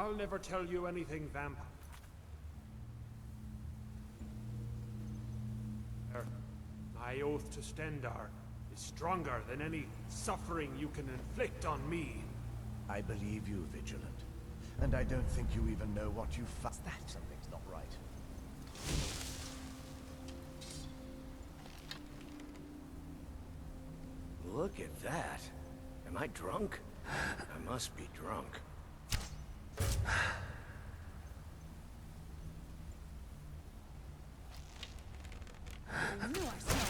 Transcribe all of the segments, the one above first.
I'll never tell you anything, vampire. My oath to Stendar is stronger than any suffering you can inflict on me. I believe you, Vigilant. And I don't think you even know what you found. That something's not right. Look at that. Am I drunk? I must be drunk. I knew I saw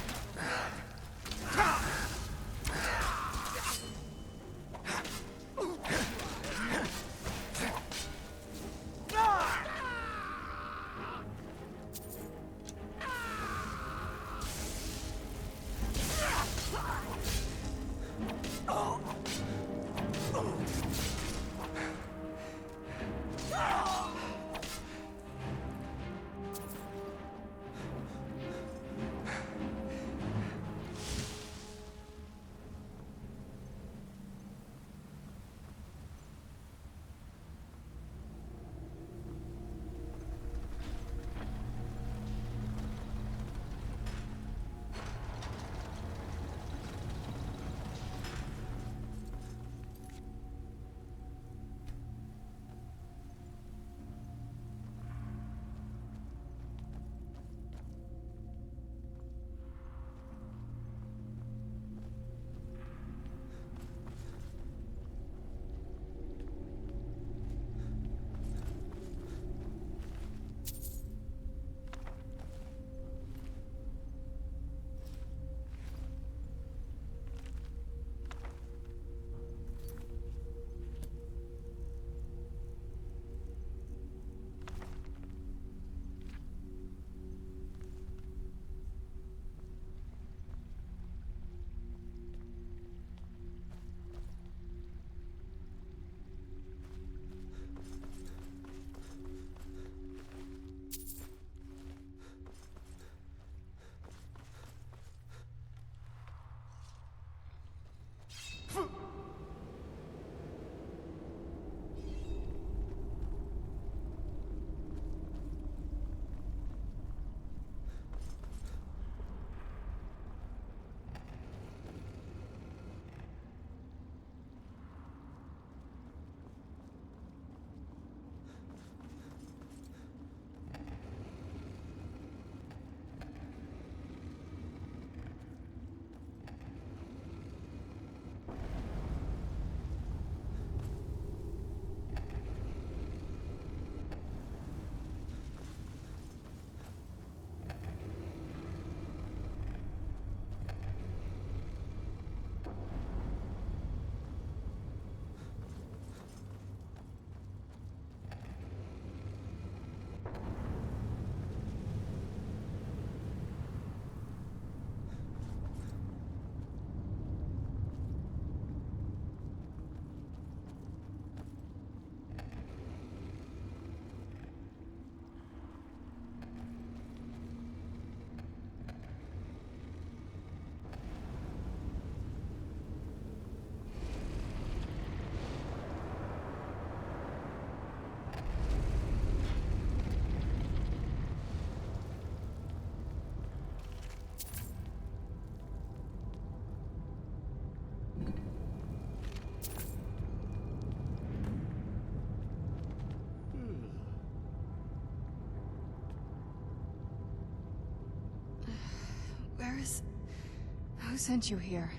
Who sent you here?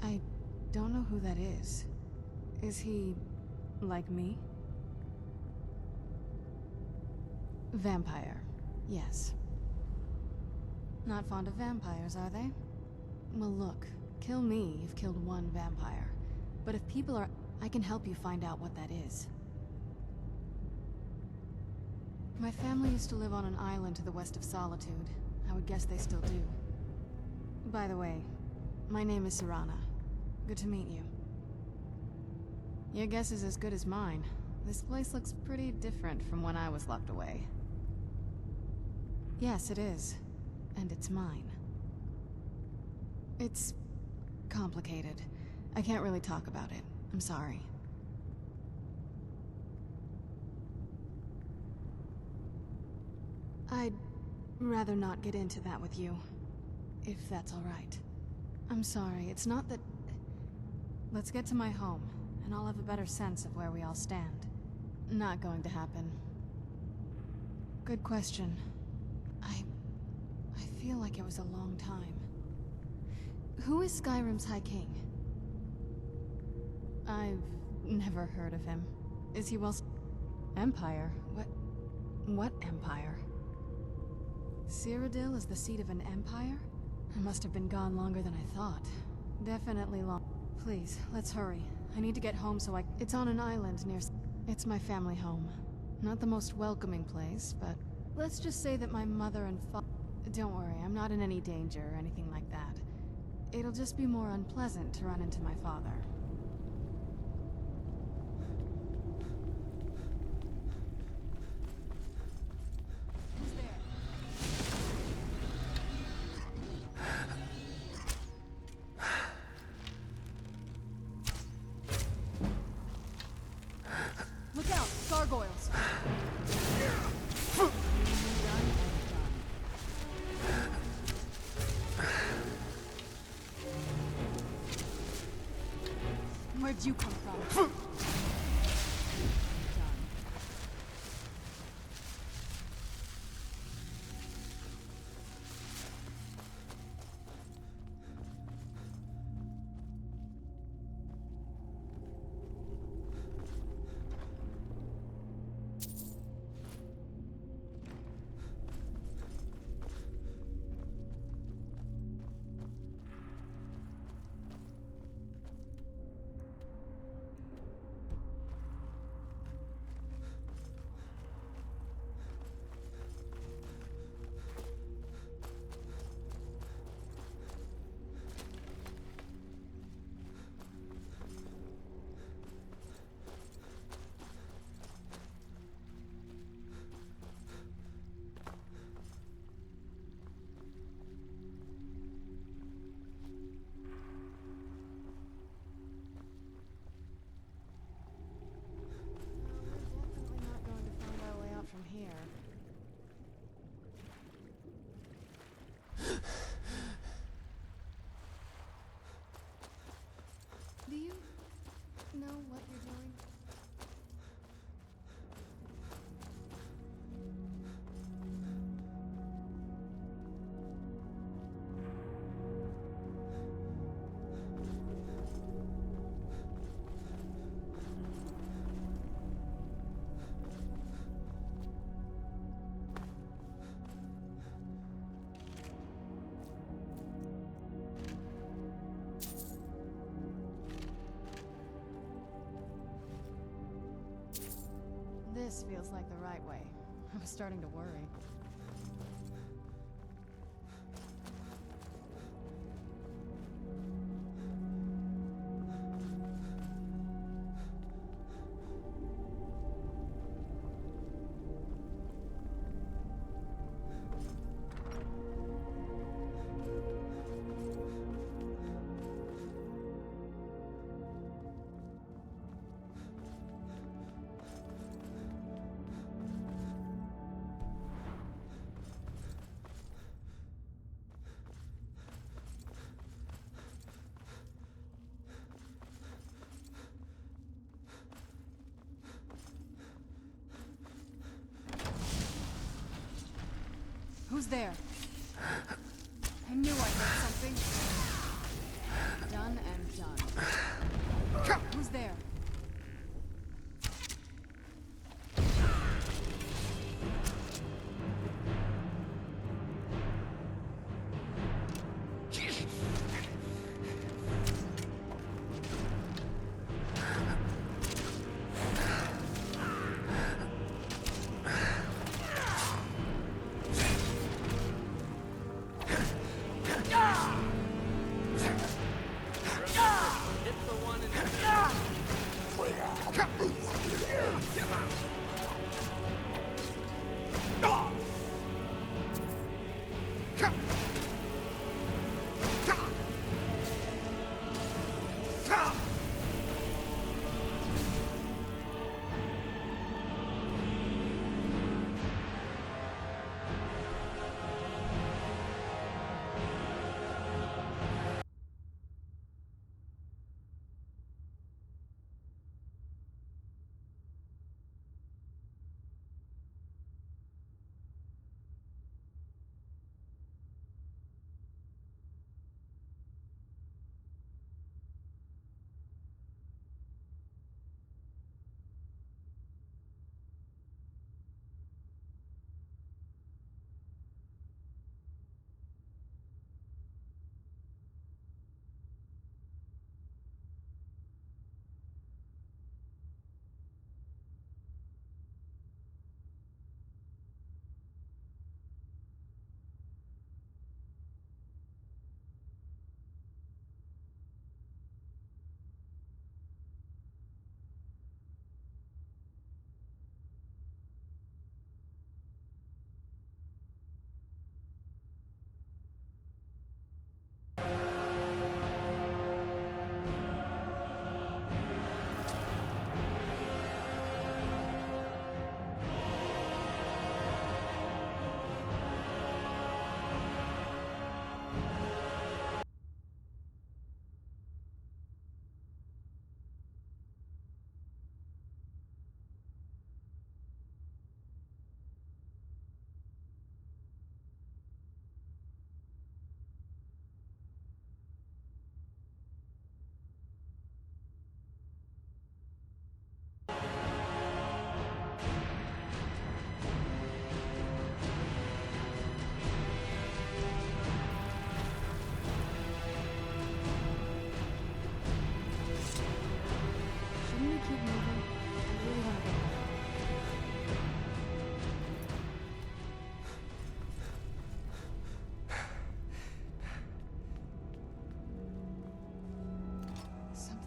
I don't know who that is. Is he... like me? Vampire. Yes. Not fond of vampires, are they? Well, look. Kill me, you've killed one vampire. But if people are... I can help you find out what that is. My family used to live on an island to the west of Solitude. I would guess they still do. By the way, my name is Serana. Good to meet you. Your guess is as good as mine. This place looks pretty different from when I was locked away. Yes, it is. And it's mine. It's... complicated. I can't really talk about it. I'm sorry. I'd rather not get into that with you, if that's all right. I'm sorry, it's not that... Let's get to my home, and I'll have a better sense of where we all stand. Not going to happen. Good question. I feel like it was a long time. Who is Skyrim's High King? I've never heard of him. Is he well... Empire? What empire? Cyrodiil is the seat of an empire? I must have been gone longer than I thought. Definitely long. Please, let's hurry. I need to get home so I... It's on an island near... It's my family home. Not the most welcoming place, but... Let's just say that my mother and father... Don't worry, I'm not in any danger or anything like that. It'll just be more unpleasant to run into my father. Who's there? Look out! Gargoyles! Where'd you come from? From here. Do you know what you're doing? This feels like the right way. I was starting to worry. Who's there? I knew I heard something. Done and done. Who's there?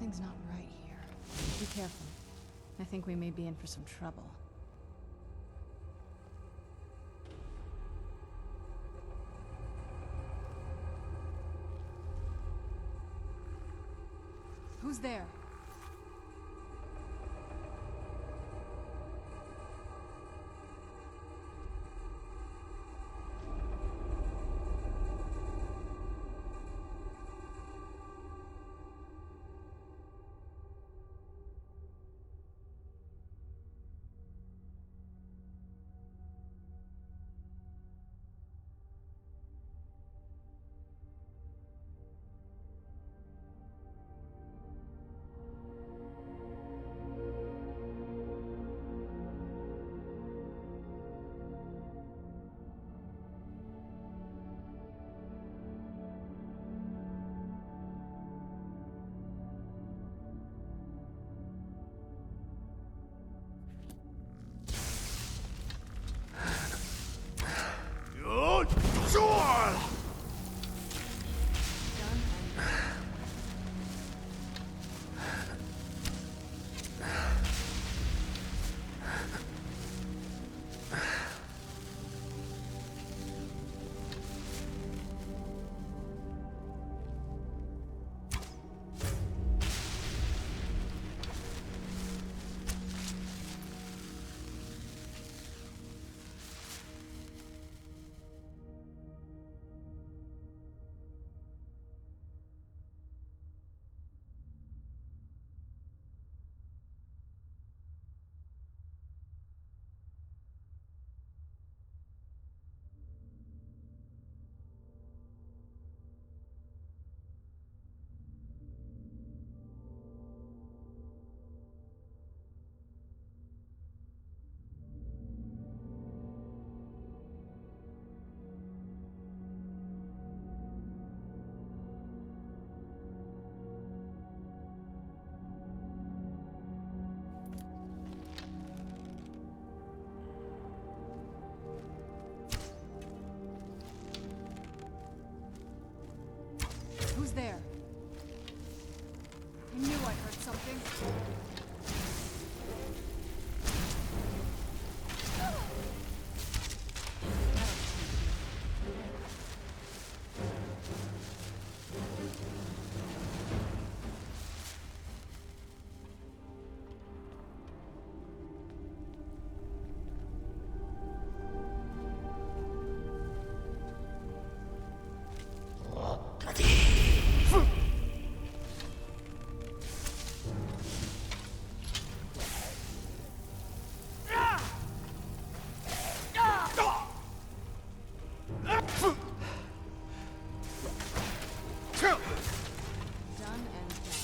Something's not right here. Be careful. I think we may be in for some trouble. Who's there? Who's there? I knew I heard something. Done and done.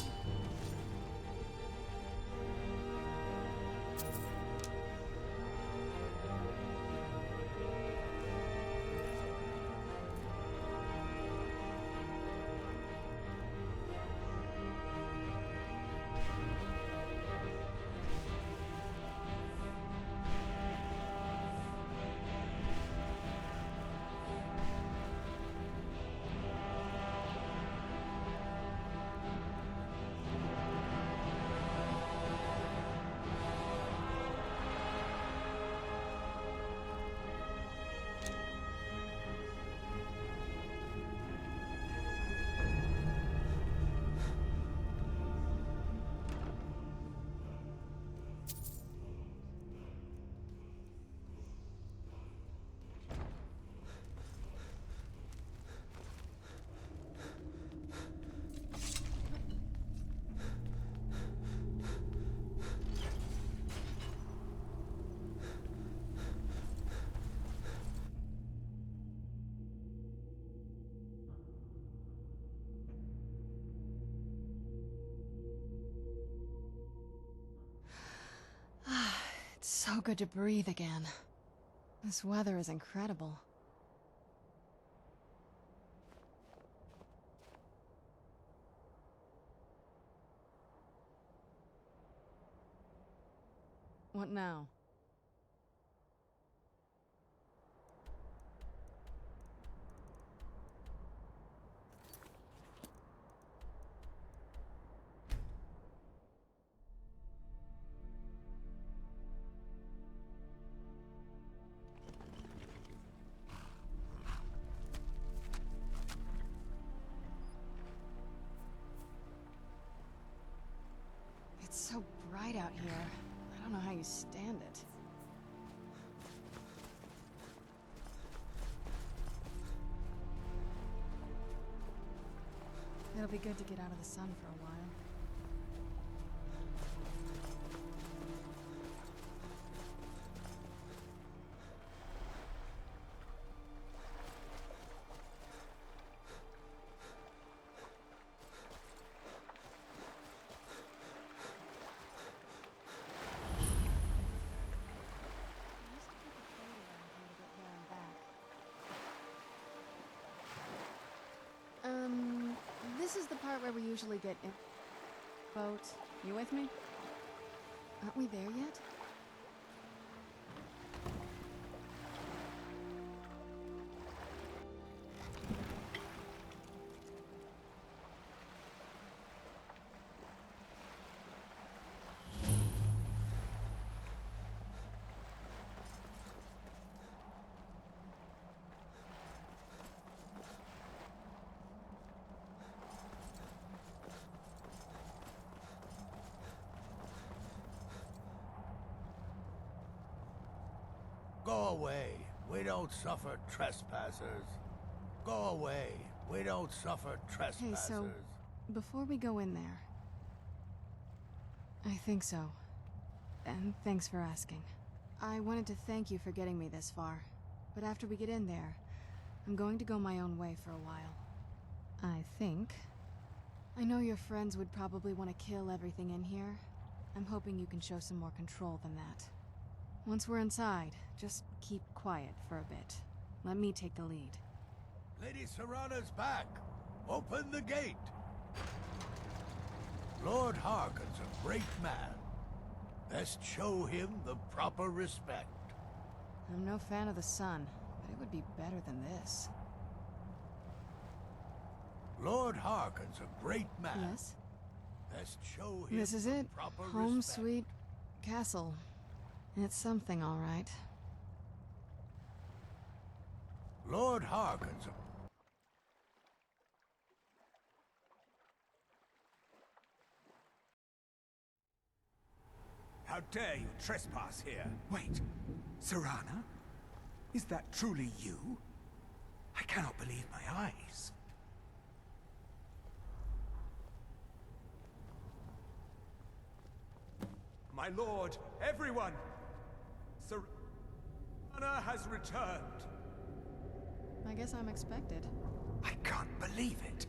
It's so good to breathe again. This weather is incredible. What now? bright out here. I don't know how you stand it. It'll be good to get out of the sun for a while. This is the part where we usually get in. Boat. You with me? Aren't we there yet? Go away. We don't suffer trespassers. Go away. We don't suffer trespassers. Hey, so, before we go in there... I think so. And thanks for asking. I wanted to thank you for getting me this far. But after we get in there, I'm going to go my own way for a while. I think. I know your friends would probably want to kill everything in here. I'm hoping you can show some more control than that. Once we're inside, just keep quiet for a bit. Let me take the lead. Lady Serana's back. Open the gate. Lord Harkon's a great man. Best show him the proper respect. I'm no fan of the sun, but it would be better than this. Lord Harkon's a great man. Yes? Best show him This is the it. proper Home respect. sweet castle. It's something, all right. Lord Harkon's a... How dare you trespass here? Wait, Serana? Is that truly you? I cannot believe my eyes. My lord, everyone! Serana has returned. I guess I'm expected. I can't believe it.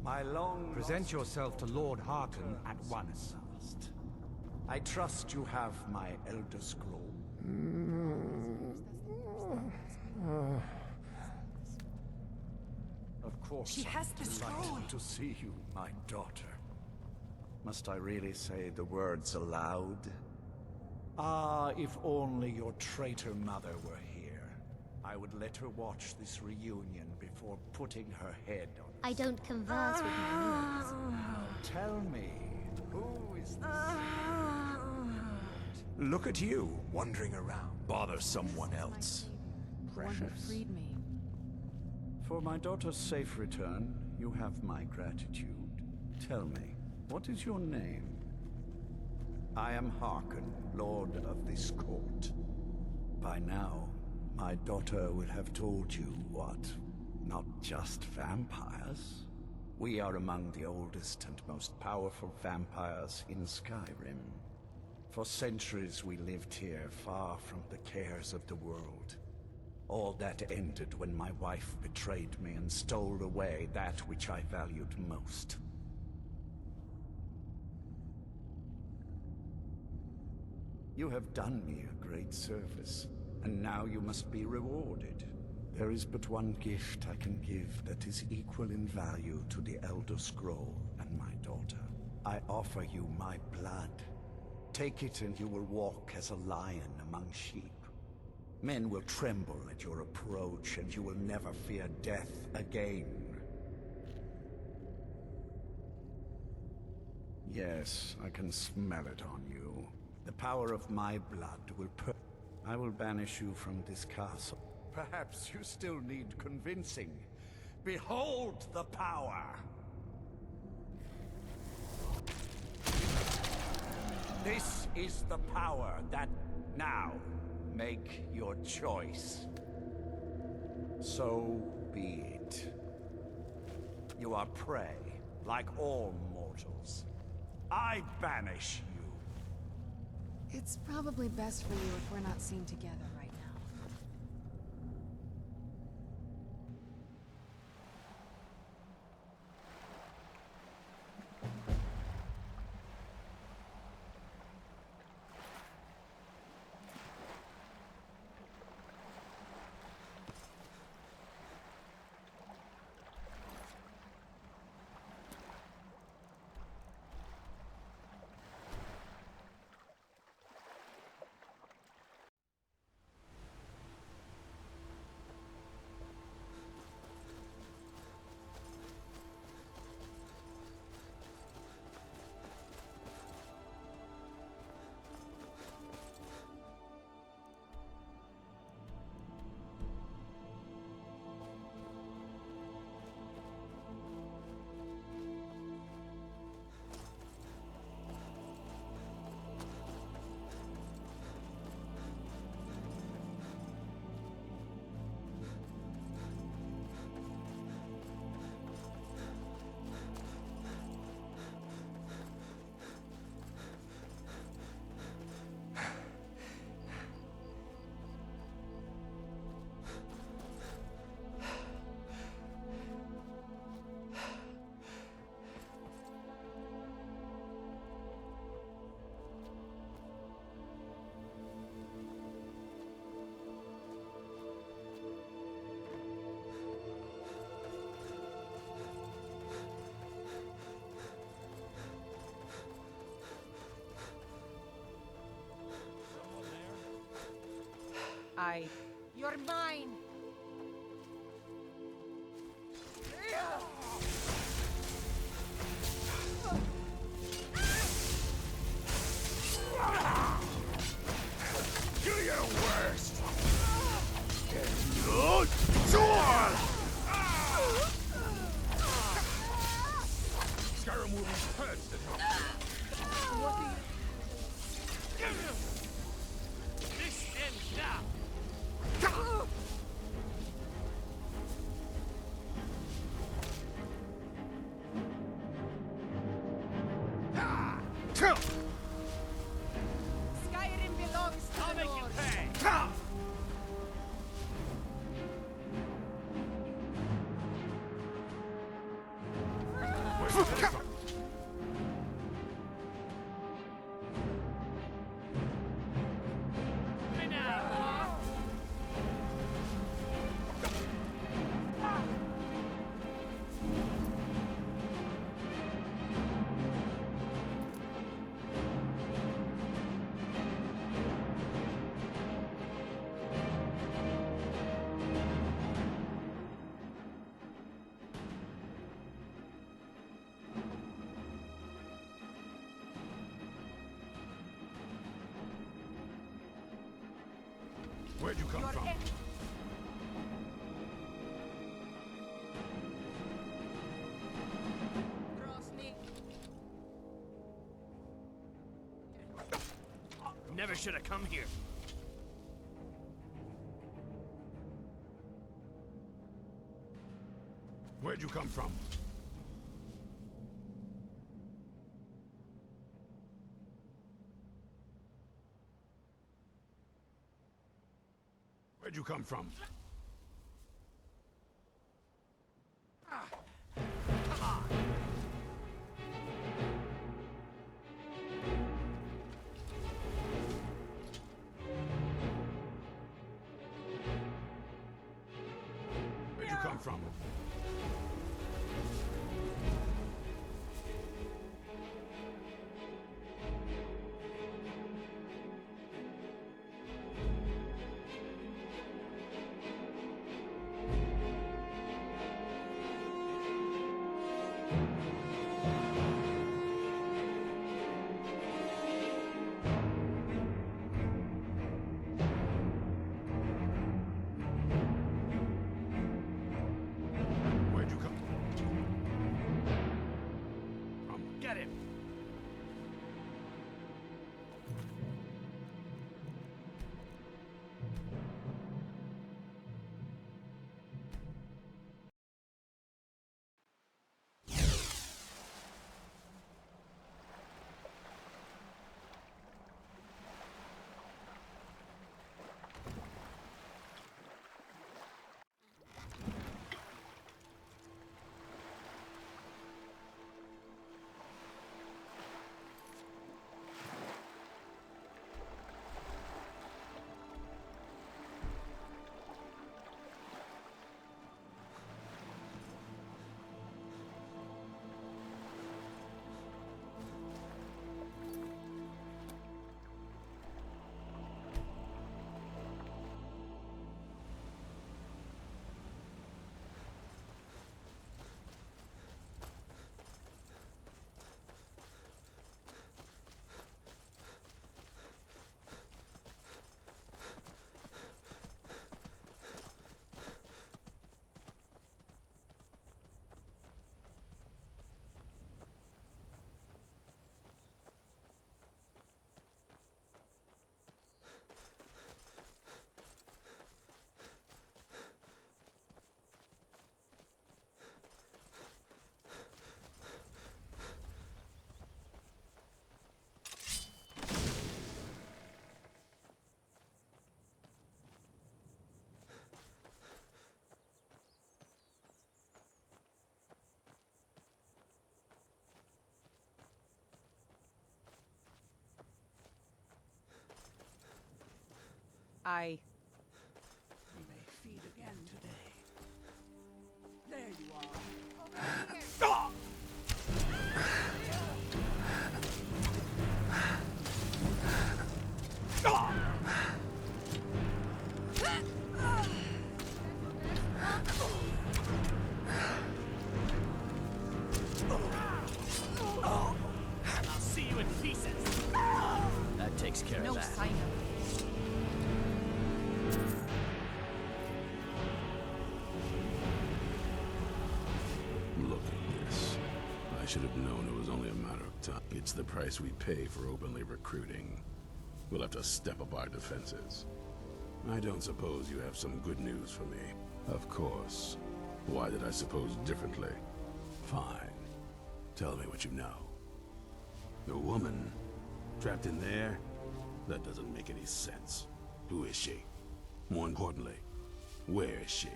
My long Present yourself to Lord Harkon at once. I trust you have my Elder Scroll. Of course, She has the scroll. delighted to see you, my daughter. Must I really say the words aloud? Ah, if only your traitor mother were here. I would let her watch this reunion before putting her head on... I don't converse with my knees. Tell me, who is this? Look at you, wandering around. Bother someone else. The one who Precious. freed me. For my daughter's safe return, you have my gratitude. Tell me, what is your name? I am Harkon, Lord of this court. By now, my daughter will have told you what? Not just vampires. We are among the oldest and most powerful vampires in Skyrim. For centuries we lived here, far from the cares of the world. All that ended when my wife betrayed me and stole away that which I valued most. You have done me a great service, and now you must be rewarded. There is but one gift I can give that is equal in value to the Elder Scroll and my daughter. I offer you my blood. Take it and you will walk as a lion among sheep. Men will tremble at your approach, and you will never fear death again. Yes, I can smell it on you. The power of my blood will I will banish you from this castle. Perhaps you still need convincing. Behold the power! This is the power that... Now, make your choice. So be it. You are prey, like all mortals. I banish you. It's probably best for you if we're not seen together right now. You're mine! Do your worst! Good sword! Skyrim will be first at home. This ends now! Skyrim belongs to I'll the make it Lord. pay! Where'd you come Your from? Grosny. Never should have come here. Where'd you come from? Where'd you come from? Where'd you come from? Where'd you come from? Get him! I... We may feed again today. There you are. I'll see you in pieces. That takes care No of that. sign of... Look at this. I should have known it was only a matter of time. It's the price we pay for openly recruiting. We'll have to step up our defenses. I don't suppose you have some good news for me. Of course. Why did I suppose differently? Fine. Tell me what you know. A woman? Trapped in there? That doesn't make any sense. Who is she? More importantly, where is she?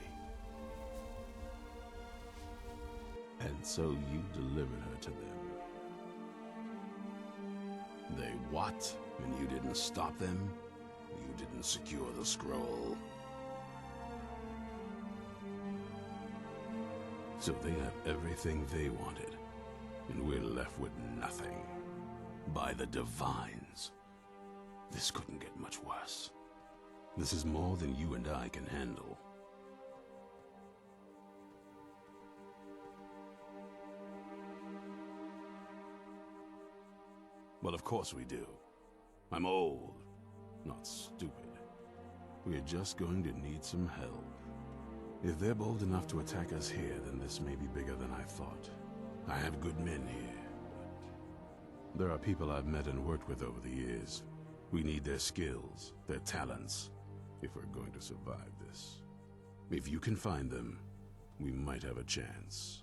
And so you delivered her to them. They what? And you didn't stop them? You didn't secure the scroll? So they have everything they wanted, and we're left with nothing. By the Divines. This couldn't get much worse. This is more than you and I can handle. Well, of course we do. I'm old, not stupid. We're just going to need some help. If they're bold enough to attack us here, then this may be bigger than I thought. I have good men here, but there are people I've met and worked with over the years. We need their skills, their talents, if we're going to survive this. If you can find them, we might have a chance.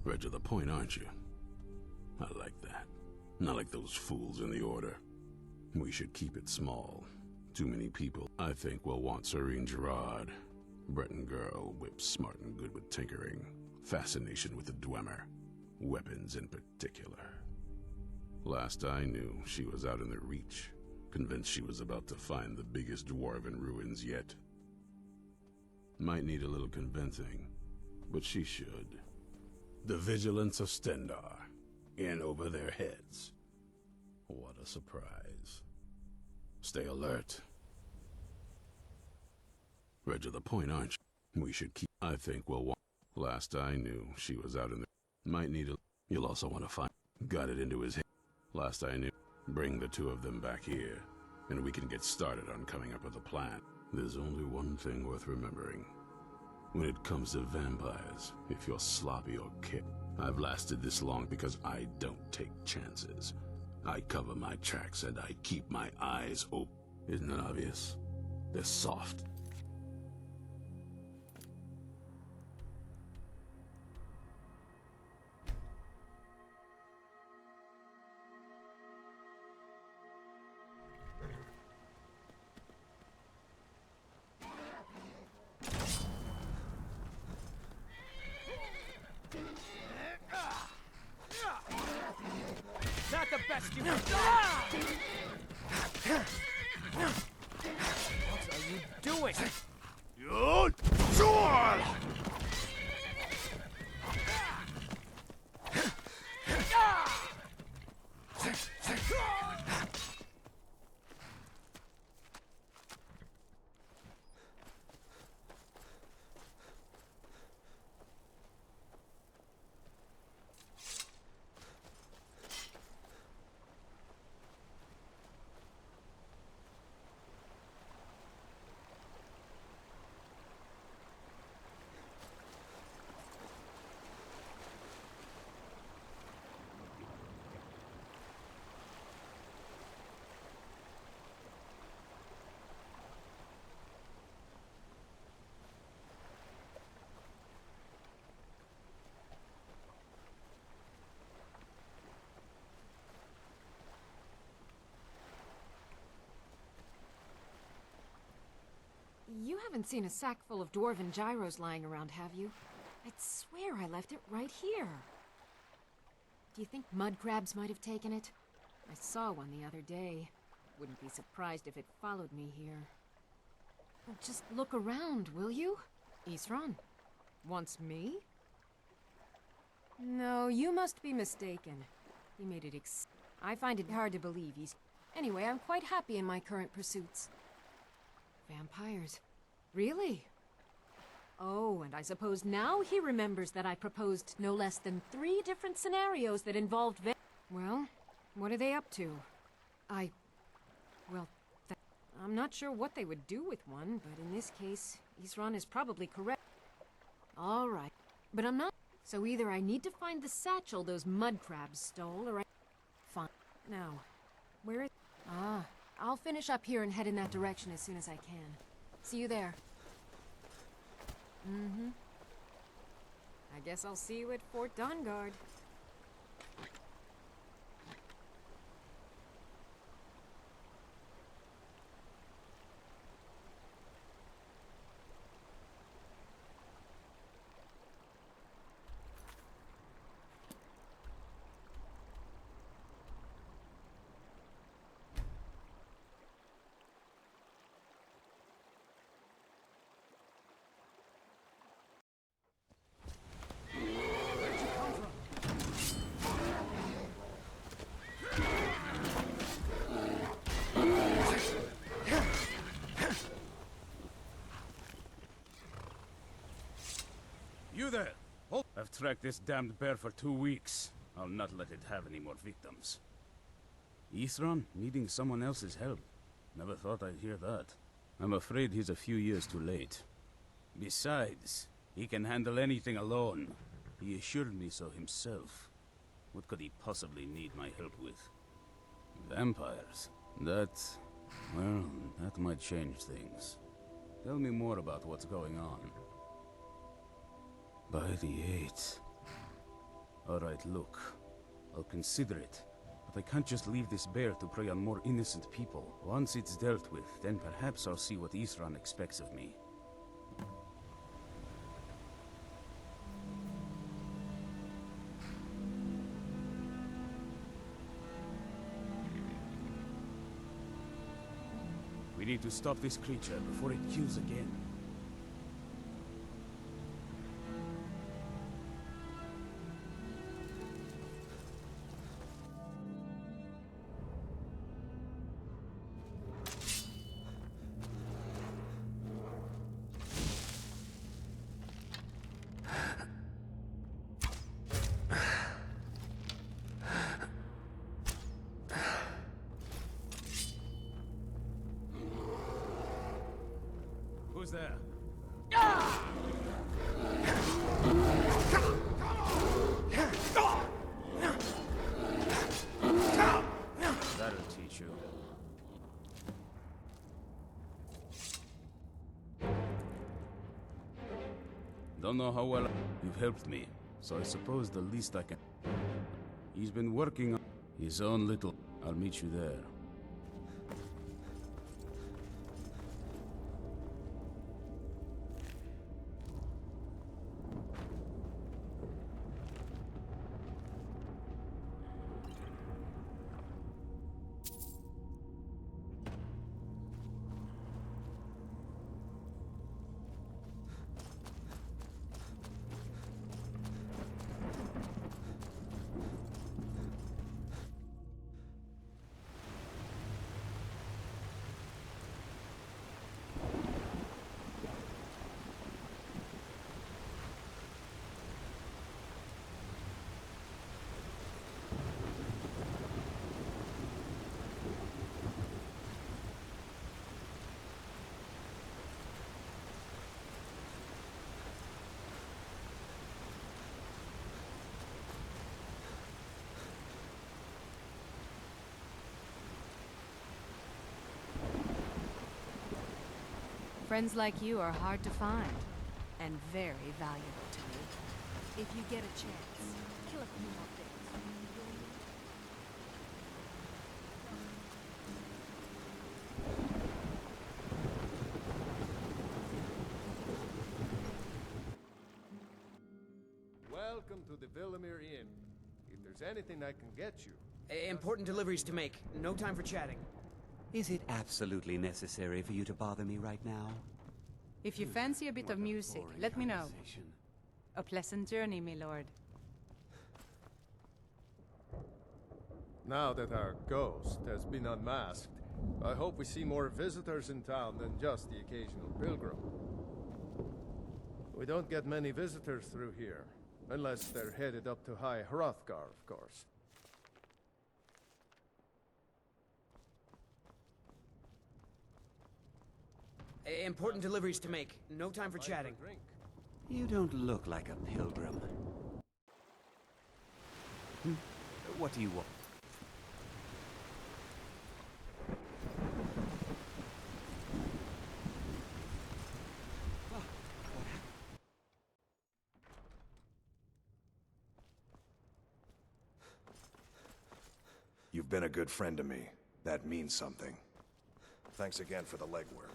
Right to the point, aren't you? I like that. Not like those fools in the Order. We should keep it small. Too many people. I think we'll want Serene Gerard. Breton girl, whip smart and good with tinkering. Fascination with the Dwemer. Weapons in particular. Last I knew, she was out in the Reach. Convinced she was about to find the biggest dwarven ruins yet. Might need a little convincing, but she should. The vigilance of Stendar. In over their heads. What a surprise. Stay alert. Right to the point, aren't you? We should keep... I think we'll want... Last I knew, she was out in the... Might need a... You'll also want to find... Got it into his head. Last I knew... Bring the two of them back here, and we can get started on coming up with a plan. There's only one thing worth remembering. When it comes to vampires, if you're sloppy or kick... I've lasted this long because I don't take chances. I cover my tracks and I keep my eyes open. Isn't it obvious? They're soft. Not the best you can do. What are you doing? You sure! You haven't seen a sack full of dwarven gyros lying around, have you? I'd swear I left it right here. Do you think mud crabs might have taken it? I saw one the other day. Wouldn't be surprised if it followed me here. Just look around, will you? Isran? Wants me? No, you must be mistaken. He made it I find it hard to believe he's... Anyway, I'm quite happy in my current pursuits. Vampires. Really? Oh, and I suppose now he remembers that I proposed no less than 3 different scenarios that involved Well, what are they up to? Well, I'm not sure what they would do with one, but in this case, Isran is probably correct. All right, but I'm not... So either I need to find the satchel those mud crabs stole, or I... Fine. Now, where is... I'll finish up here and head in that direction as soon as I can. See you there. Mm-hmm. I guess I'll see you at Fort Dawnguard. You there! I've tracked this damned bear for 2 weeks. I'll not let it have any more victims. Isran needing someone else's help. Never thought I'd hear that. I'm afraid he's a few years too late. Besides, he can handle anything alone. He assured me so himself. What could he possibly need my help with? Vampires? That might change things. Tell me more about what's going on. By the 8th. Alright, look. I'll consider it. But I can't just leave this bear to prey on more innocent people. Once it's dealt with, then perhaps I'll see what Isran expects of me. We need to stop this creature before it kills again. Who's there? That'll teach you. Don't know how well you've helped me, so I suppose the least I can... He's been working on his own little... I'll meet you there. Friends like you are hard to find, and very valuable to me. If you get a chance, kill a few more things. Welcome to the Villamere Inn. If there's anything I can get you... Important deliveries to make. No time for chatting. Is it absolutely necessary for you to bother me right now? If you fancy a bit of music, let me know. A pleasant journey, my lord. Now that our ghost has been unmasked, I hope we see more visitors in town than just the occasional pilgrim. We don't get many visitors through here, unless they're headed up to High Hrothgar, of course. Important deliveries to make. No time for chatting. You don't look like a pilgrim. What do you want? You've been a good friend to me. That means something. Thanks again for the legwork.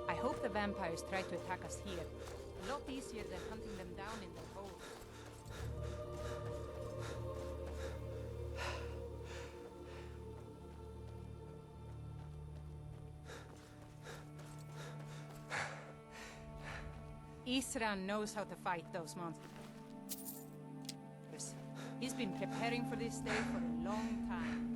I hope the vampires try to attack us here. A lot easier than hunting them down in their holes. Isran knows how to fight those monsters. He's been preparing for this day for a long time.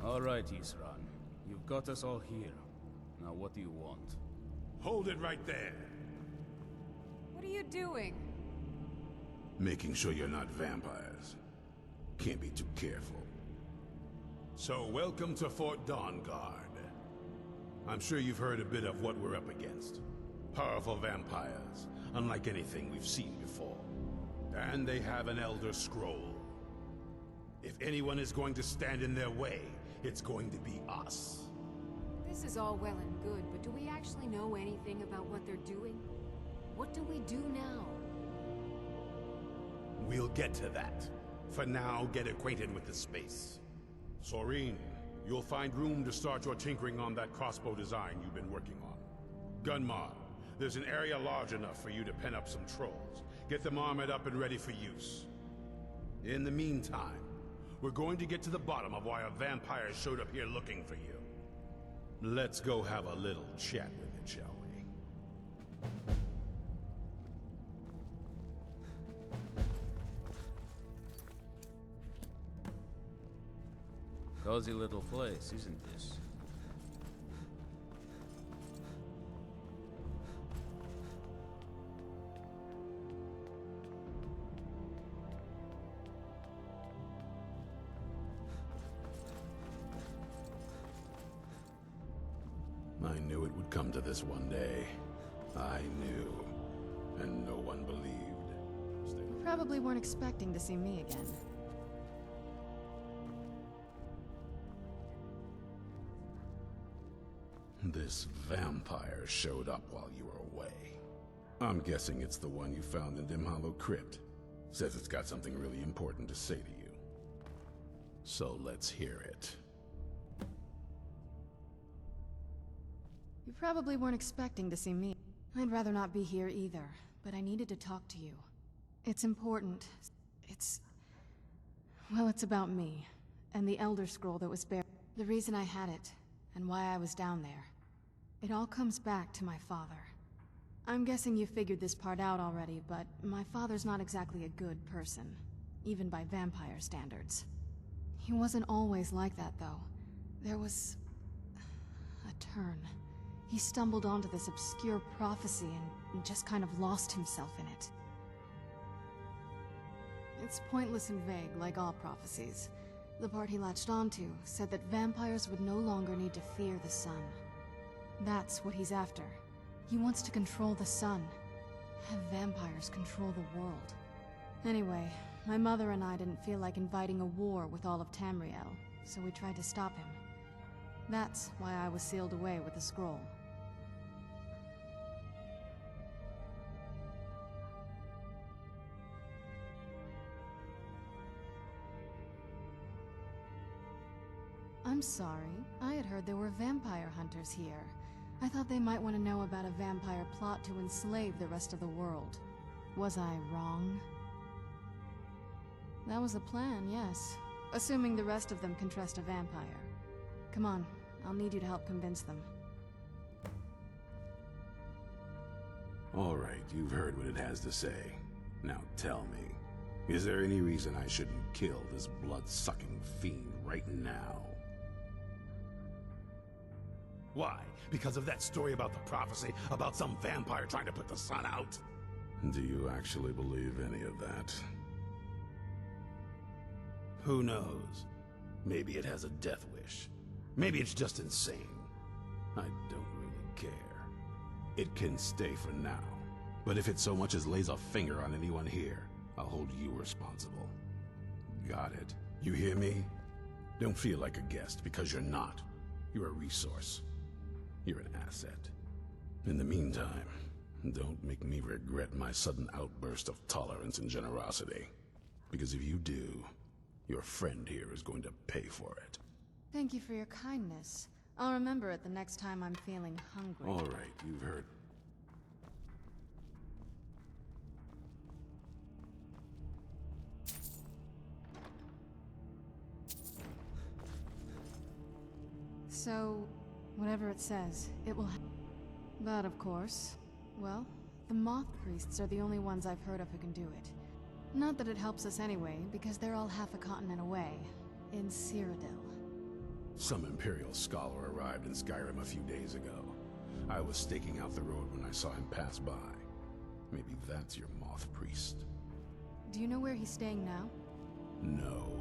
All right, Isran. You've got us all here. Now what do you want? Hold it right there. What are you doing? Making sure you're not vampires. Can't be too careful. So, welcome to Fort Dawnguard. I'm sure you've heard a bit of what we're up against. Powerful vampires, unlike anything we've seen before. And they have an Elder Scroll. If anyone is going to stand in their way, it's going to be us. This is all well and good, but do we actually know anything about what they're doing? What do we do now? We'll get to that. For now, get acquainted with the space. Soreen, you'll find room to start your tinkering on that crossbow design you've been working on. Gunmar, there's an area large enough for you to pen up some trolls. Get them armored up and ready for use. In the meantime, we're going to get to the bottom of why a vampire showed up here looking for you. Let's go have a little chat with it, shall we? Cozy little place, isn't this? I knew it would come to this one day. I knew. And no one believed. You probably weren't expecting to see me again. This vampire showed up while you were away. I'm guessing it's the one you found in Dim Hollow Crypt. Says it's got something really important to say to you. So let's hear it. You probably weren't expecting to see me. I'd rather not be here either, but I needed to talk to you. It's important. It's... well, it's about me, and the Elder Scroll that was buried. The reason I had it, and why I was down there. It all comes back to my father. I'm guessing you figured this part out already, but my father's not exactly a good person, even by vampire standards. He wasn't always like that, though. There was... a turn. He stumbled onto this obscure prophecy and just kind of lost himself in it. It's pointless and vague, like all prophecies. The part he latched onto said that vampires would no longer need to fear the sun. That's what he's after. He wants to control the sun. Have vampires control the world. Anyway, my mother and I didn't feel like inviting a war with all of Tamriel, so we tried to stop him. That's why I was sealed away with the scroll. I'm sorry. I had heard there were vampire hunters here. I thought they might want to know about a vampire plot to enslave the rest of the world. Was I wrong? That was the plan, yes. Assuming the rest of them can trust a vampire. Come on, I'll need you to help convince them. All right, you've heard what it has to say. Now tell me, is there any reason I shouldn't kill this blood-sucking fiend right now? Why? Because of that story about the prophecy, about some vampire trying to put the sun out? Do you actually believe any of that? Who knows? Maybe it has a death wish. Maybe it's just insane. I don't really care. It can stay for now. But if it so much as lays a finger on anyone here, I'll hold you responsible. Got it? You hear me? Don't feel like a guest, because you're not. You're a resource. You're an asset. In the meantime, don't make me regret my sudden outburst of tolerance and generosity. Because if you do, your friend here is going to pay for it. Thank you for your kindness. I'll remember it the next time I'm feeling hungry. All right, you've heard. So, whatever it says, it will But of course, well, the Moth Priests are the only ones I've heard of who can do it. Not that it helps us anyway, because they're all half a continent away, in Cyrodiil. Some Imperial scholar arrived in Skyrim a few days ago. I was staking out the road when I saw him pass by. Maybe that's your Moth Priest. Do you know where he's staying now? No,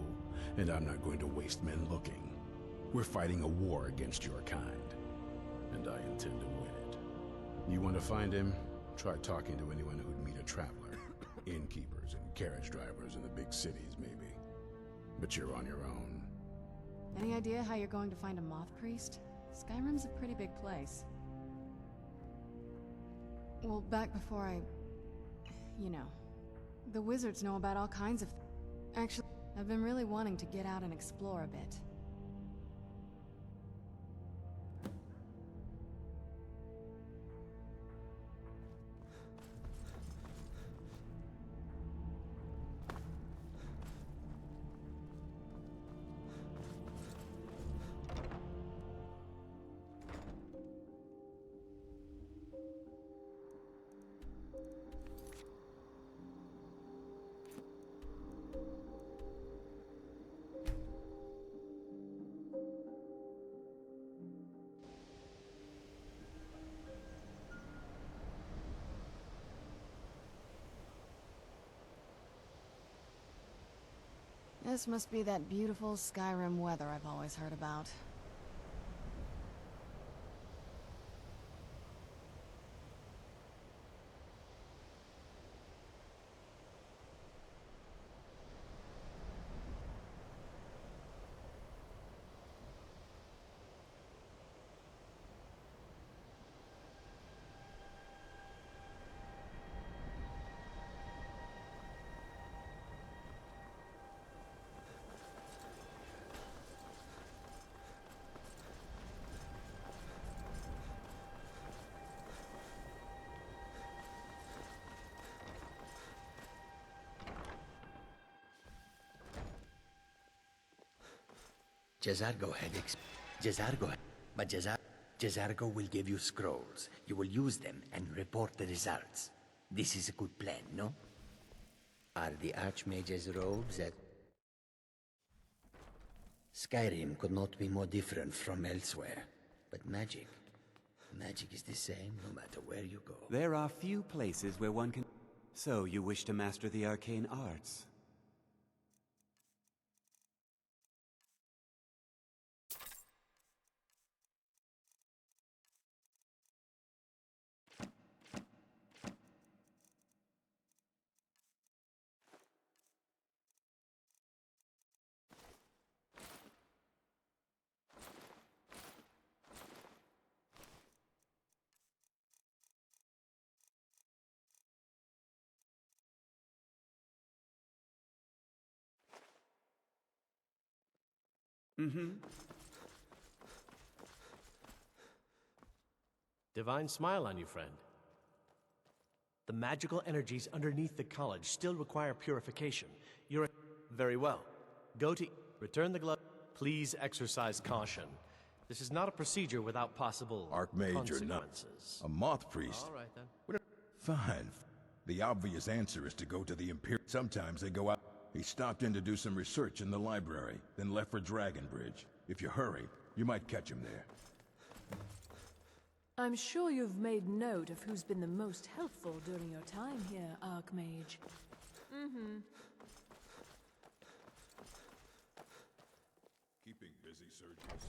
and I'm not going to waste men looking. We're fighting a war against your kind, and I intend to win it. You want to find him? Try talking to anyone who'd meet a traveler. Innkeepers and carriage drivers in the big cities, maybe. But you're on your own. Any idea how you're going to find a Moth Priest? Skyrim's a pretty big place. Well, back before you know. The wizards know about all kinds of Actually, I've been really wanting to get out and explore a bit. This must be that beautiful Skyrim weather I've always heard about. Jezargo had Jezargo will give you scrolls. You will use them and report the results. This is a good plan, no? Are the Archmage's robes at... Skyrim could not be more different from elsewhere. But magic is the same no matter where you go. There are few places where one can... So you wish to master the arcane arts? Divine smile on you, friend. The magical energies underneath the college still require purification. You're... Very well. Go to... Return the glove. Please exercise caution. This is not a procedure without possible Archmage or not. consequences. A moth priest. All right, then. Fine. The obvious answer is to go to the Imperial. Sometimes they go out. He stopped in to do some research in the library, then left for Dragonbridge. If you hurry, you might catch him there. I'm sure you've made note of who's been the most helpful during your time here, Archmage. Keeping busy, Sergius.